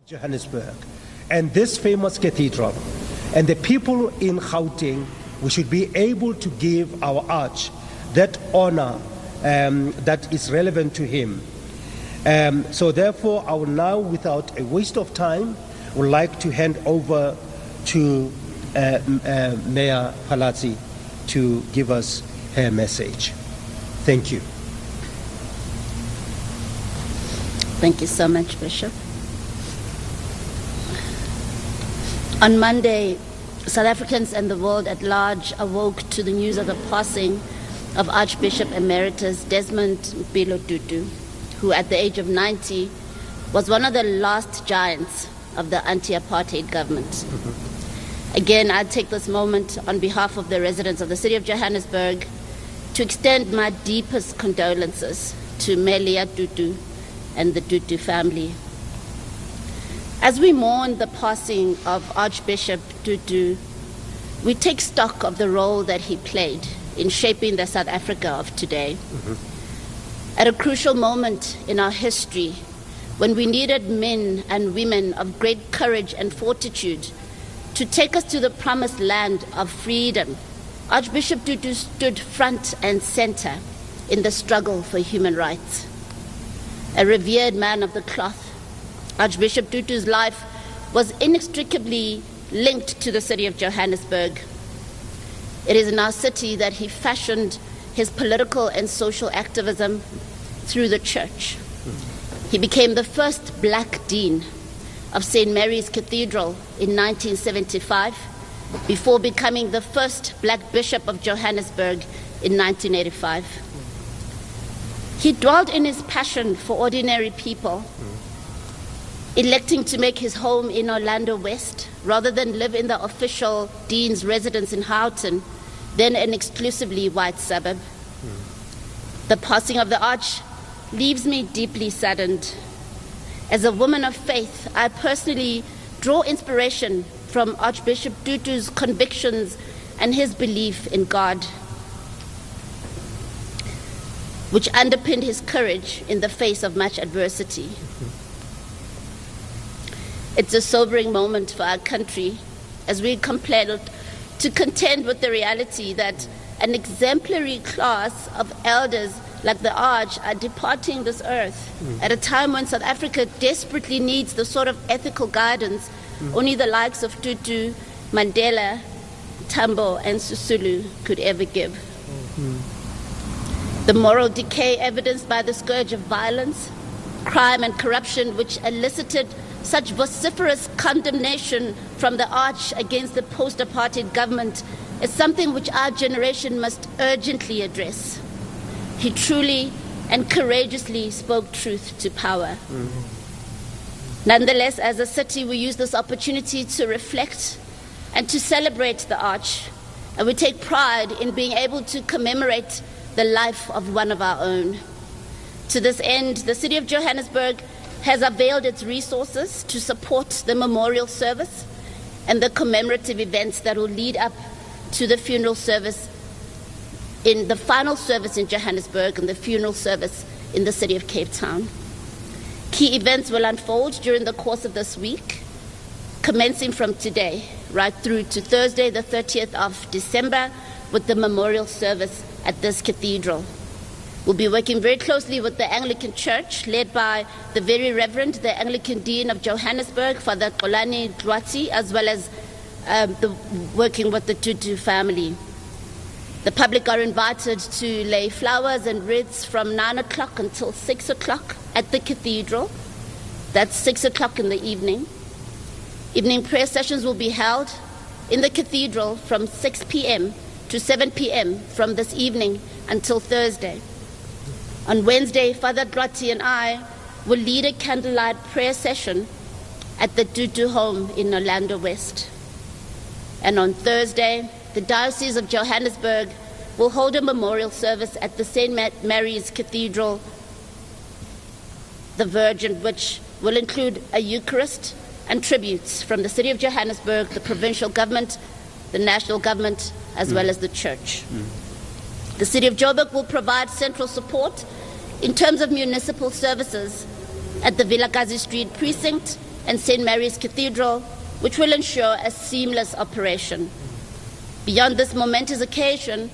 Johannesburg, and this famous cathedral, and the people in Gauteng, we should be able to give our arch that honor that is relevant to him. So therefore, I will now, without a waste of time, would like to hand over to Mayor Palazzi to give us her message. Thank you. Thank you so much, Bishop. On Monday, South Africans and the world at large awoke to the news of the passing of Archbishop Emeritus Desmond Tutu, who at the age of 90 was one of the last giants of the anti-apartheid government. Again, I take this moment on behalf of the residents of the City of Johannesburg to extend my deepest condolences to Melia Tutu and the Tutu family. As we mourn the passing of Archbishop Tutu, we take stock of the role that he played in shaping the South Africa of today. At a crucial moment in our history, when we needed men and women of great courage and fortitude to take us to the promised land of freedom, Archbishop Tutu stood front and center in the struggle for human rights. A revered man of the cloth, Archbishop Tutu's life was inextricably linked to the city of Johannesburg. It is in our city that he fashioned his political and social activism through the church. He became the first black dean of St. Mary's Cathedral in 1975, before becoming the first black bishop of Johannesburg in 1985. He dwelled in his passion for ordinary people, electing to make his home in Orlando West rather than live in the official dean's residence in Houghton, then an exclusively white suburb. The passing of the arch leaves me deeply saddened. As a woman of faith, I personally draw inspiration from Archbishop Tutu's convictions and his belief in God, which underpinned his courage in the face of much adversity. It's a sobering moment for our country as we compelled to contend with the reality that an exemplary class of elders like the Arch are departing this earth at a time when South Africa desperately needs the sort of ethical guidance only the likes of Tutu, Mandela, Tambo, and Sisulu could ever give. The moral decay evidenced by the scourge of violence, crime, and corruption, which elicited such vociferous condemnation from the Arch against the post-apartheid government, is something which our generation must urgently address. He truly and courageously spoke truth to power. Nonetheless, as a city, we use this opportunity to reflect and to celebrate the Arch, and we take pride in being able to commemorate the life of one of our own. To this end, the City of Johannesburg has availed its resources to support the memorial service and the commemorative events that will lead up to the funeral service, in the final service in Johannesburg and the funeral service in the city of Cape Town. Key events will unfold during the course of this week, commencing from today right through to Thursday, the 30th of December, with the memorial service at this cathedral. We'll be working very closely with the Anglican Church, led by the Very Reverend, the Anglican Dean of Johannesburg, Father Xolani Dlwati, as well as working with the Tutu family. The public are invited to lay flowers and wreaths from 9 o'clock until 6 o'clock at the cathedral. That's 6 o'clock in the evening. Evening prayer sessions will be held in the cathedral from 6 p.m. to 7 p.m. from this evening until Thursday. On Wednesday, Father Dlwati and I will lead a candlelight prayer session at the Tutu home in Orlando West. And on Thursday, the Diocese of Johannesburg will hold a memorial service at the St. Mary's Cathedral, the Virgin, which will include a Eucharist and tributes from the City of Johannesburg, the provincial government, the national government, as well as the church. The City of Joburg will provide central support in terms of municipal services at the Vilakazi Street precinct and St. Mary's Cathedral, which will ensure a seamless operation. Beyond this momentous occasion,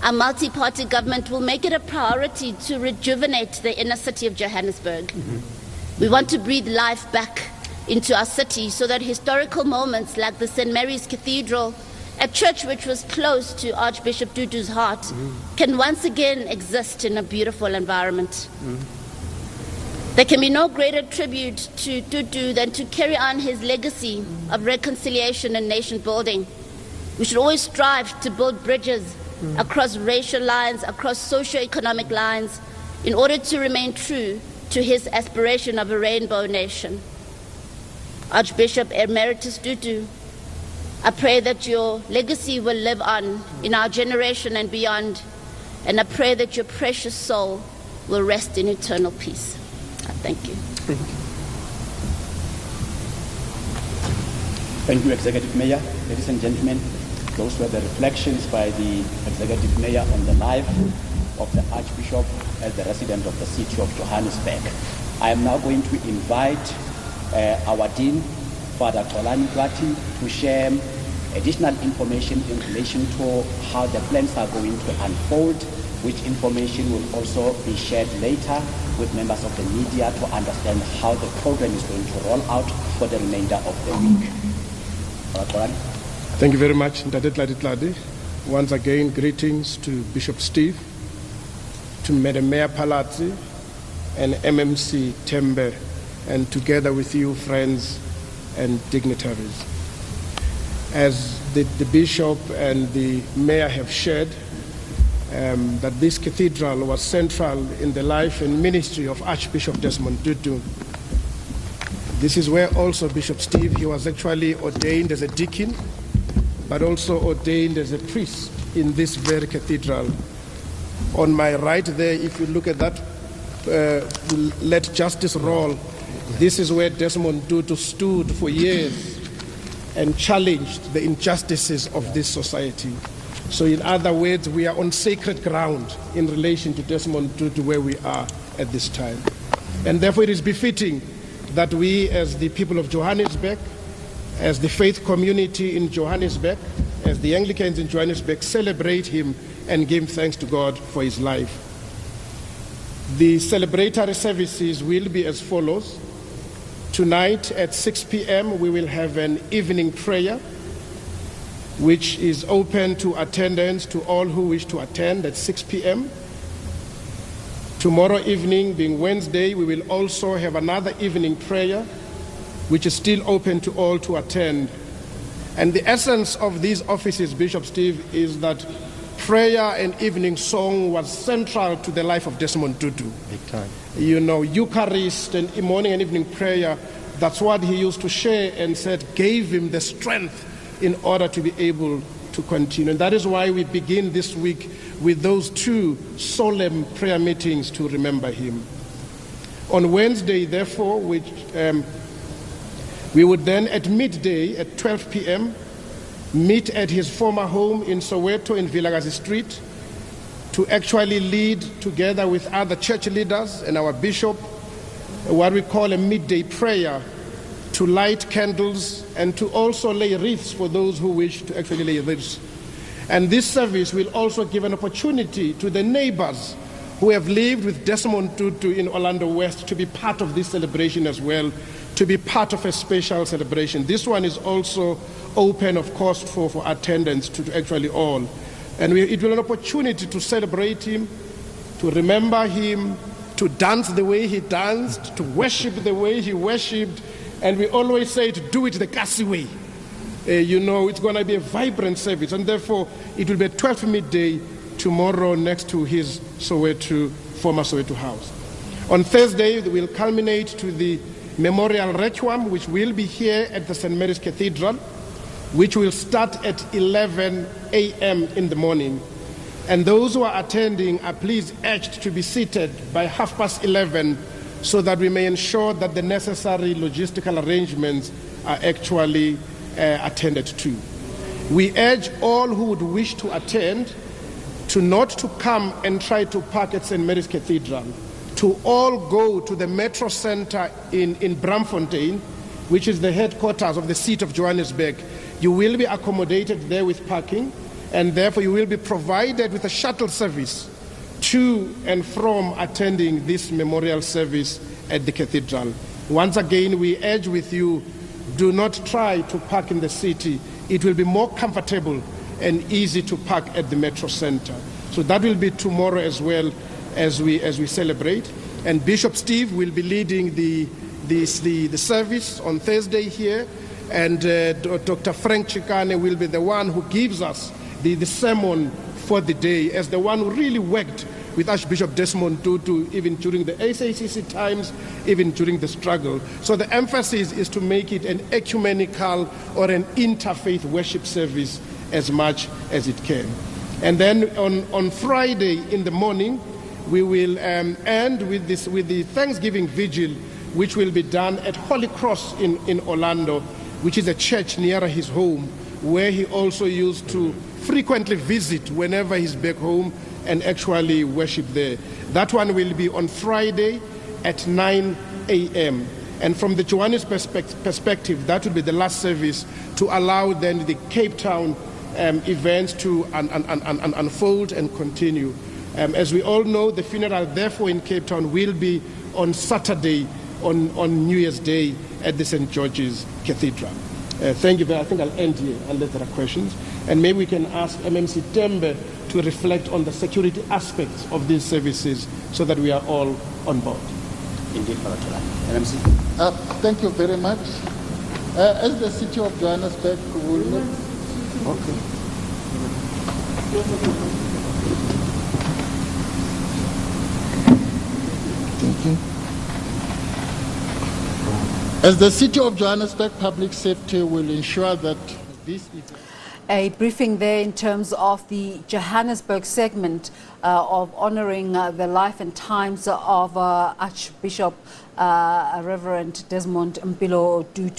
our multi-party government will make it a priority to rejuvenate the inner city of Johannesburg. We want to breathe life back into our city so that historical moments like the St. Mary's Cathedral, a church which was close to Archbishop Tutu's heart, can once again exist in a beautiful environment. There can be no greater tribute to Tutu than to carry on his legacy of reconciliation and nation building. We should always strive to build bridges across racial lines, across socio-economic lines, in order to remain true to his aspiration of a rainbow nation. Archbishop Emeritus Tutu, I pray that your legacy will live on in our generation and beyond, and I pray that your precious soul will rest in eternal peace. Thank you. Thank you, Executive Mayor. Ladies and gentlemen, those were the reflections by the Executive Mayor on the life of the Archbishop as the resident of the City of Johannesburg. I am now going to invite our Dean, Father Xolani Kwati, to share additional information in relation to how the plans are going to unfold, which information will also be shared later with members of the media to understand how the program is going to roll out for the remainder of the week. Thank you very much, Ndade Tladi. Once again, greetings to Bishop Steve, to Madam Mayor Palazzi, and MMC Tembe, and together with you, friends and dignitaries. As the Bishop and the Mayor have shared, that this cathedral was central in the life and ministry of Archbishop Desmond Tutu. This is where also Bishop Steve, he was actually ordained as a deacon, but also ordained as a priest in this very cathedral. On my right there, if you look at that, let justice roll. This is where Desmond Tutu stood for years and challenged the injustices of this society. So in other words, we are on sacred ground in relation to Desmond Tutu where we are at this time. And therefore it is befitting that we as the people of Johannesburg, as the faith community in Johannesburg, as the Anglicans in Johannesburg, celebrate him and give thanks to God for his life. The celebratory services will be as follows. Tonight at 6 p.m. we will have an evening prayer which is open to attendance to all who wish to attend at 6 p.m. Tomorrow evening, being Wednesday, we will also have another evening prayer which is still open to all to attend. And the essence of these offices, Bishop Steve, is that prayer and evening song was central to the life of Desmond Tutu. Big time. You know, Eucharist and morning and evening prayer, that's what he used to share and said gave him the strength in order to be able to continue. And that is why we begin this week with those two solemn prayer meetings to remember him. On Wednesday, therefore, which we would then at midday at 12 p.m. meet at his former home in Soweto in Vilakazi Street to actually lead together with other church leaders and our bishop what we call a midday prayer to light candles and to also lay wreaths for those who wish to actually lay wreaths. And this service will also give an opportunity to the neighbors who have lived with Desmond Tutu in Orlando West to be part of this celebration as well, to be part of a special celebration. This one is also open, of course, for attendance to actually all. And it will be an opportunity to celebrate him, to remember him, to dance the way he danced, to worship the way he worshipped. And we always say to do it the Kasi way. You know, it's going to be a vibrant service. And therefore, it will be at 12 midday tomorrow next to his Soweto, former Soweto house. On Thursday, we'll culminate to the memorial requiem, which will be here at the St. Mary's Cathedral, which will start at 11 a.m. in the morning. And those who are attending are please urged to be seated by 11:30 so that we may ensure that the necessary logistical arrangements are actually attended to. We urge all who would wish to attend to not to come and try to park at St. Mary's Cathedral, to all go to the Metro Center in Bramfontein which is the headquarters of the City of Johannesburg, you will be accommodated there with parking, and therefore you will be provided with a shuttle service to and from attending this memorial service at the cathedral. Once again, we urge with you, do not try to park in the city. It will be more comfortable and easy to park at the Metro Center. So that will be tomorrow as well as we celebrate. And Bishop Steve will be leading the service on Thursday here, and Dr. Frank Chikane will be the one who gives us the sermon for the day, as the one who really worked with Archbishop Desmond Tutu even during the SABC times, even during the struggle. So the emphasis is to make it an ecumenical or an interfaith worship service as much as it can. And then on Friday in the morning, we will end with the Thanksgiving Vigil, which will be done at Holy Cross in Orlando, which is a church near his home, where he also used to frequently visit whenever he's back home and actually worship there. That one will be on Friday at 9 a.m. And from the Johannesburg perspective, that will be the last service to allow then the Cape Town events to unfold and continue. As we all know, the funeral therefore in Cape Town will be on Saturday, on New Year's Day at the St. George's Cathedral. Thank you, but I think I'll end here unless there are questions. And maybe we can ask MMC Tembe to reflect on the security aspects of these services so that we are all on board. Indeed, Brother MMC. Thank you very much. As the City of Johannesburg will... Okay. Thank you. As the City of Johannesburg, public safety will ensure that this event... A briefing there in terms of the Johannesburg segment of honouring the life and times of Archbishop Reverend Desmond Tutu.